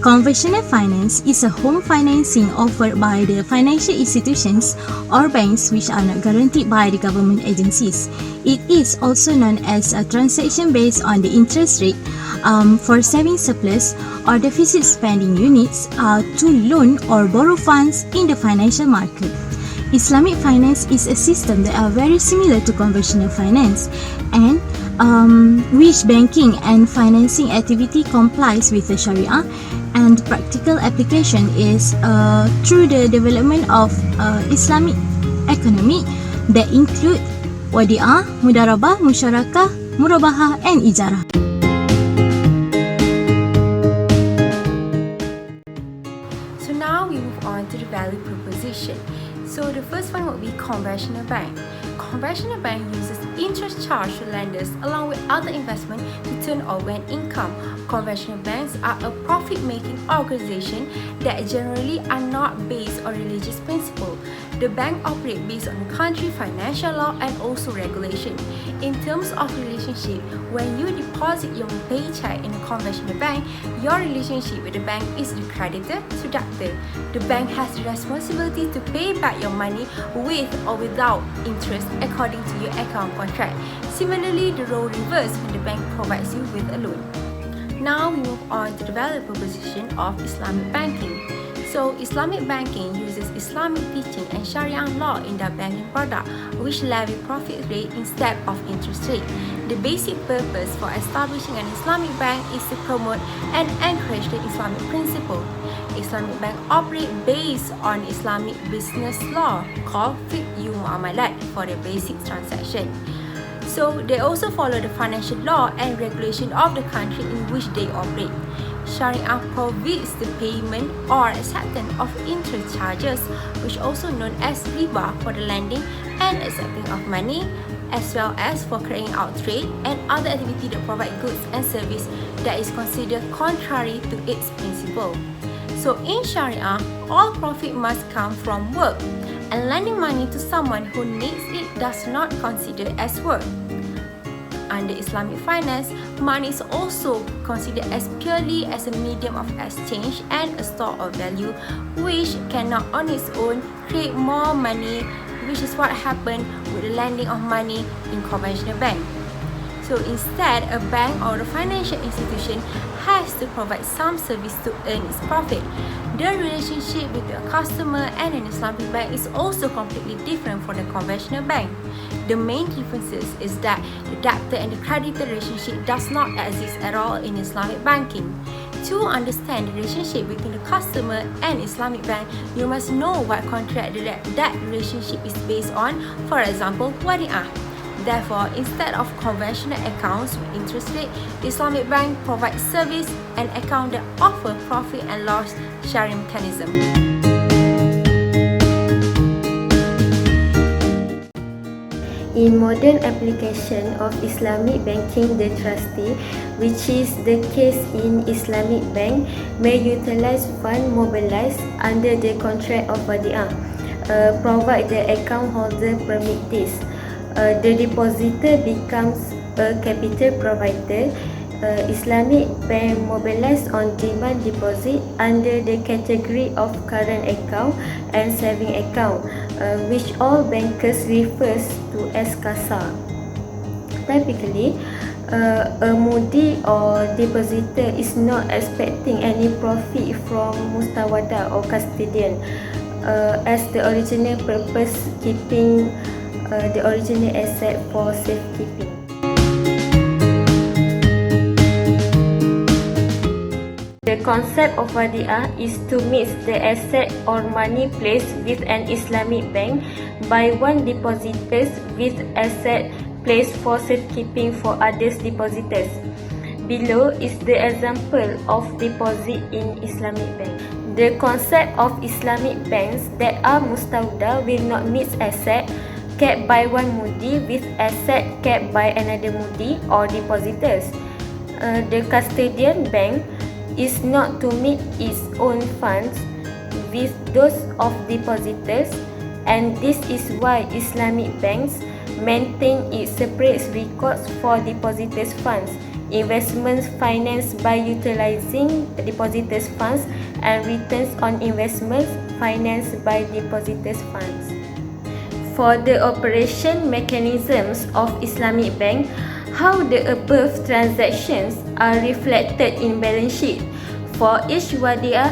Conventional finance is a home financing offered by the financial institutions or banks which are not guaranteed by the government agencies. It is also known as a transaction based on the interest rate for saving surplus or deficit spending units to loan or borrow funds in the financial market. Islamic finance is a system that are very similar to conventional finance and which banking and financing activity complies with the Sharia, and practical application is through the development of Islamic economy that include Wadiah, Mudarabah, Musyarakah, Murabahah and Ijarah. So now we move on to the value proposition. So the first one would be conventional bank. Conventional bank uses interest charge to lenders along with other investment to turn or earn income. Conventional banks are a profit-making organization that generally are not based on religious principle. The bank operate based on the country financial law and also regulation. In terms of relationship, when you deposit your paycheck in a conventional bank, your relationship with the bank is the creditor to debtor. The bank has the responsibility to pay back your money with or without interest according to your account contract. Similarly, the role reverses when the bank provides you with a loan. Now we move on to the value proposition of Islamic banking. So, Islamic banking uses Islamic teaching and Sharia law in their banking product, which levy profit rate instead of interest rate. The basic purpose for establishing an Islamic bank is to promote and encourage the Islamic principle. Islamic bank operate based on Islamic business law called Fiqh Muamalat for the basic transaction. So, they also follow the financial law and regulation of the country in which they operate. Sharia forbids the payment or acceptance of interest charges, which also known as riba for the lending and accepting of money, as well as for carrying out trade and other activity that provide goods and service that is considered contrary to its principle. So in Sharia, all profit must come from work, and lending money to someone who needs it does not consider as work. Under Islamic finance, money is also considered as purely as a medium of exchange and a store of value, which cannot on its own create more money, which is what happened with the lending of money in conventional bank. So instead, a bank or a financial institution has to provide some service to earn its profit. The relationship with the customer and an Islamic bank is also completely different from the conventional bank. The main differences is that the debtor and the creditor relationship does not exist at all in Islamic banking. To understand the relationship between the customer and Islamic bank, you must know what contract that relationship is based on, for example, Wadiah. Therefore, instead of conventional accounts with interest rate, Islamic bank provides service and account that offer profit and loss sharing mechanism. In modern application of Islamic banking, the trustee, which is the case in Islamic bank, may utilize fund mobilized under the contract of Wadiah, provide the account holder permit this. The depositor becomes a capital provider. Islamic bank mobilized on demand deposit under the category of current account and saving account, which all bankers refers to as CASA. Typically, a mudi or depositor is not expecting any profit from mustawadah or custodian, as the original purpose keeping the original asset for safekeeping. The concept of Wadiah is to mix the asset or money placed with an Islamic bank by one depositors with asset placed for safekeeping for others depositors. Below is the example of deposit in Islamic bank. The concept of Islamic banks that are mustawdah will not mix asset kept by one mudi with asset kept by another mudi or depositors. The custodian bank is not to meet its own funds with those of depositors, and this is why Islamic banks maintain its separate records for depositors' funds investments financed by utilizing depositors' funds, and returns on investments financed by depositors' funds. For the operation mechanisms of Islamic Bank, how the above transactions are reflected in balance sheet. For each Wadiah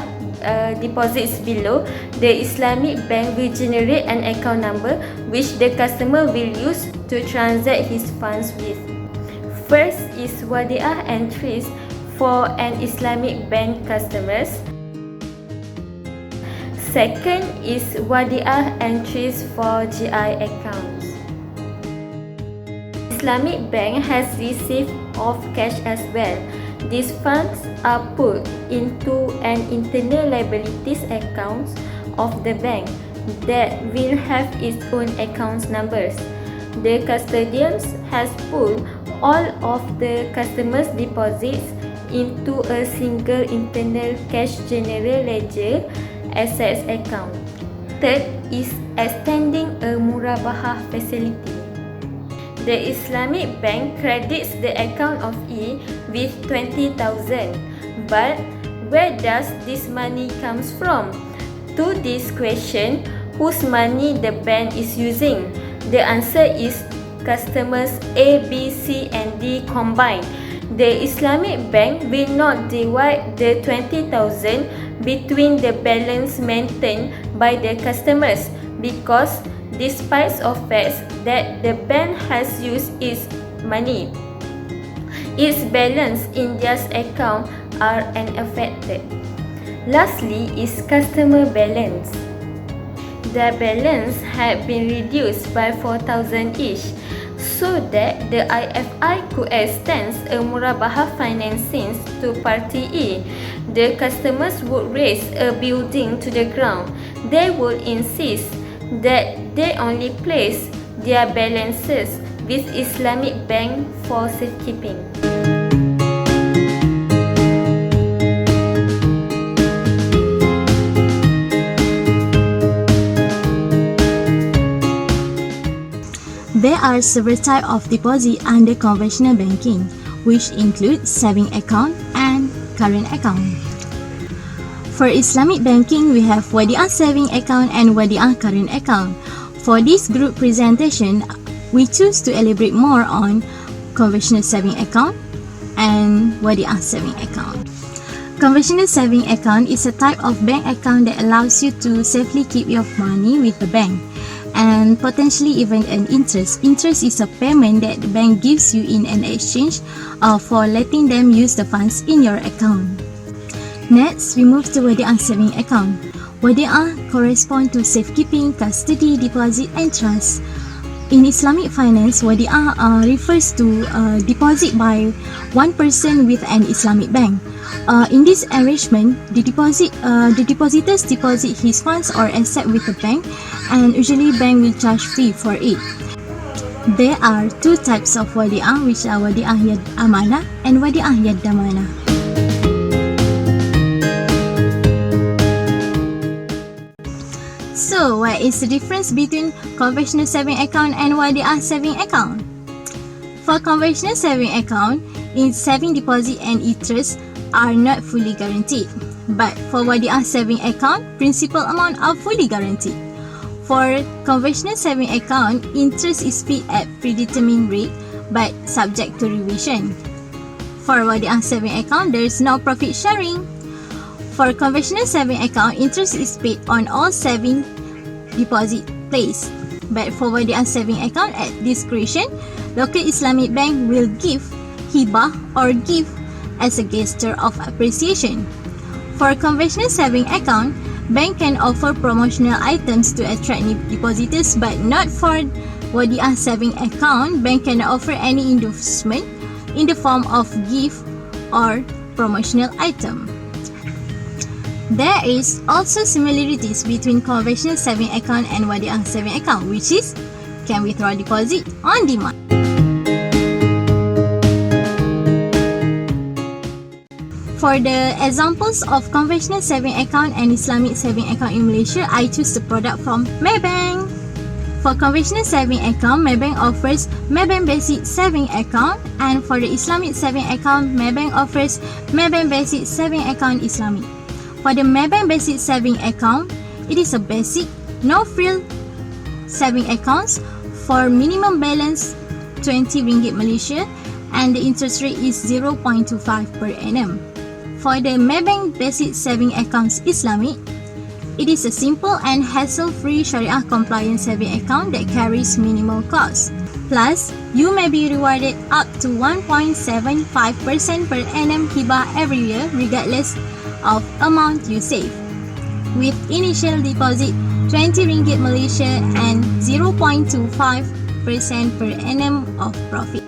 deposits below, the Islamic Bank will generate an account number which the customer will use to transact his funds with. First is Wadiah entries for an Islamic Bank customers. Second is Wadiah entries for GI accounts. Islamic Bank has received of cash as well. These funds are put into an internal liabilities account of the bank that will have its own account numbers. The custodians has put all of the customers' deposits into a single internal cash general ledger assets account. Third is extending a murabahah facility. The Islamic Bank credits the account of E with 20,000. But where does this money comes from? To this question, whose money the bank is using? The answer is customers A, B, C and D combined. The Islamic Bank will not divide the 20,000 between the balance maintained by the customers because despite of facts that the bank has used its money, its balance in their account are unaffected. Lastly is customer balance. Their balance had been reduced by 4,000 each, so that the IFI could extend a murabahah financing to party E. The customers would raise a building to the ground. They would insist that they only place their balances with Islamic Bank for safekeeping. There are several types of deposit under conventional banking, which include saving account and current account. For Islamic banking, we have Wadiah saving account and Wadiah current account. For this group presentation, we choose to elaborate more on conventional saving account and Wadiah saving account. Conventional saving account is a type of bank account that allows you to safely keep your money with the bank and potentially even earn interest. Interest is a payment that the bank gives you in an exchange for letting them use the funds in your account. Next, we move to Wadiah saving account. Wadiah correspond to safekeeping, custody, deposit and trust. In Islamic finance, Wadiah refers to deposit by one person with an Islamic bank. In this arrangement, the depositors deposit his funds or asset with the bank, and usually bank will charge fee for it. There are two types of Wadiah, which are Wadiah Yad Amanah and Wadiah Yad Damanah. So, what is the difference between conventional saving account and Wadiah saving account? For conventional saving account, its saving deposit and interest are not fully guaranteed. But for Wadiah saving account, principal amount are fully guaranteed. For conventional saving account, interest is paid at predetermined rate but subject to revision. For Wadiah saving account, there is no profit sharing. For conventional saving account, interest is paid on all saving deposit placed. But for Wadiah saving account, at discretion, local Islamic bank will give hibah or give as a gesture of appreciation. For conventional saving account, bank can offer promotional items to attract new depositors, but not for Wadiah saving account. Bank can offer any endorsement in the form of gift or promotional item. There is also similarities between conventional saving account and Wadiah saving account, which is can withdraw deposit on demand. For the examples of conventional saving account and Islamic saving account in Malaysia, I choose the product from Maybank. For conventional saving account, Maybank offers Maybank Basic Saving Account, and for the Islamic saving account, Maybank offers Maybank Basic Saving Account Islamic. For the Maybank Basic Saving Account, it is a basic, no-frill saving accounts for minimum balance 20 ringgit Malaysia, and the interest rate is 0.25 per annum. For the Maybank Basic Saving Accounts Islamic, it is a simple and hassle-free Sharia-compliant saving account that carries minimal cost. Plus, you may be rewarded up to 1.75% per annum hibah every year regardless of amount you save, with initial deposit 20 ringgit Malaysia and 0.25% per annum of profit.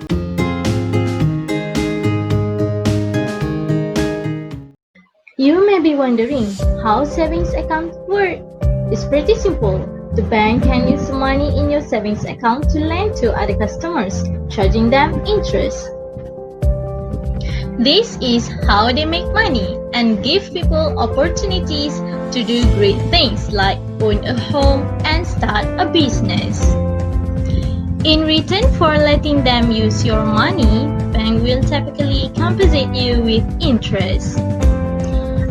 You may be wondering how savings accounts work. It's pretty simple. The bank can use the money in your savings account to lend to other customers, charging them interest. This is how they make money and give people opportunities to do great things like own a home and start a business. In return for letting them use your money, bank will typically compensate you with interest.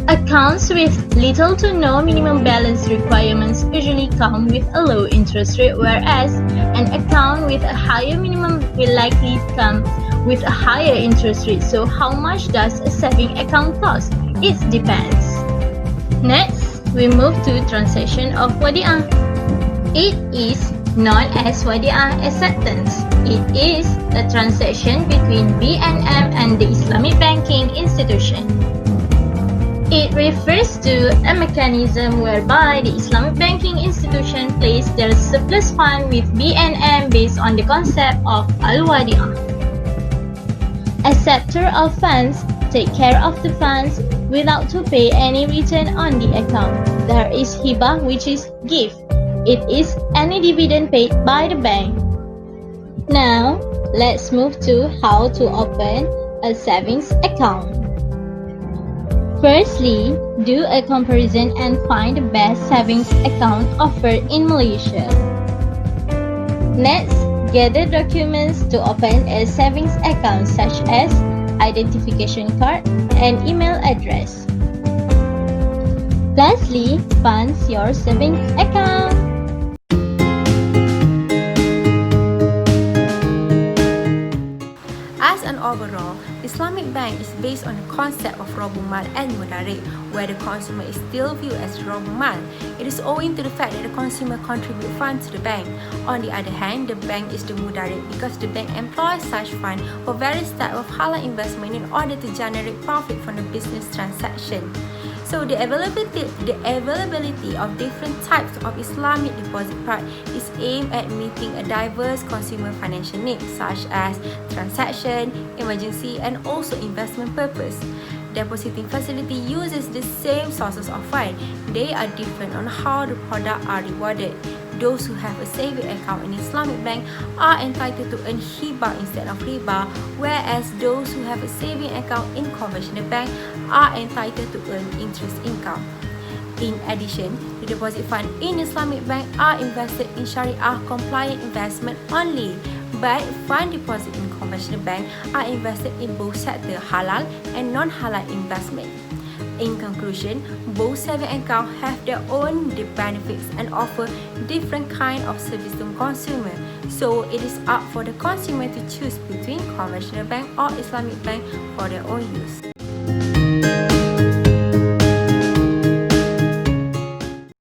Accounts with little to no minimum balance requirements usually come with a low interest rate, whereas an account with a higher minimum will likely come with a higher interest rate. So how much does a saving account cost? It depends. Next, we move to transaction of Wadiah. It is known as Wadiah acceptance. It is a transaction between BNM and the Islamic banking institution. It refers to a mechanism whereby the Islamic banking institution places their surplus fund with BNM based on the concept of Al-Wadiah. Acceptor of funds take care of the funds without to pay any return on the account. There is hibah, which is gift. It is any dividend paid by the bank. Now, let's move to how to open a savings account. Firstly, do a comparison and find the best savings account offered in Malaysia. Next, gather documents to open a savings account such as identification card and email address. Lastly, fund your savings account. As an overall, Islamic Bank is based on the concept of robul mal and mudarik, where the consumer is still viewed as robul mal. It is owing to the fact that the consumer contribute funds to the bank. On the other hand, the bank is the mudarik because the bank employs such funds for various types of halal investment in order to generate profit from the business transaction. So the availability of different types of Islamic deposit product is aimed at meeting a diverse consumer financial needs such as transaction, emergency and also investment purpose. Depositing facility uses the same sources of funds. They are different on how the products are rewarded. Those who have a saving account in Islamic bank are entitled to earn hibah instead of riba, whereas those who have a saving account in conventional bank are entitled to earn interest income. In addition, the deposit fund in Islamic bank are invested in Sharia compliant investment only, but fund deposit in conventional bank are invested in both sector halal and non-halal investment. In conclusion, both saving accounts have their own benefits and offer different kind of service to consumer. So it is up for the consumer to choose between conventional bank or Islamic bank for their own use.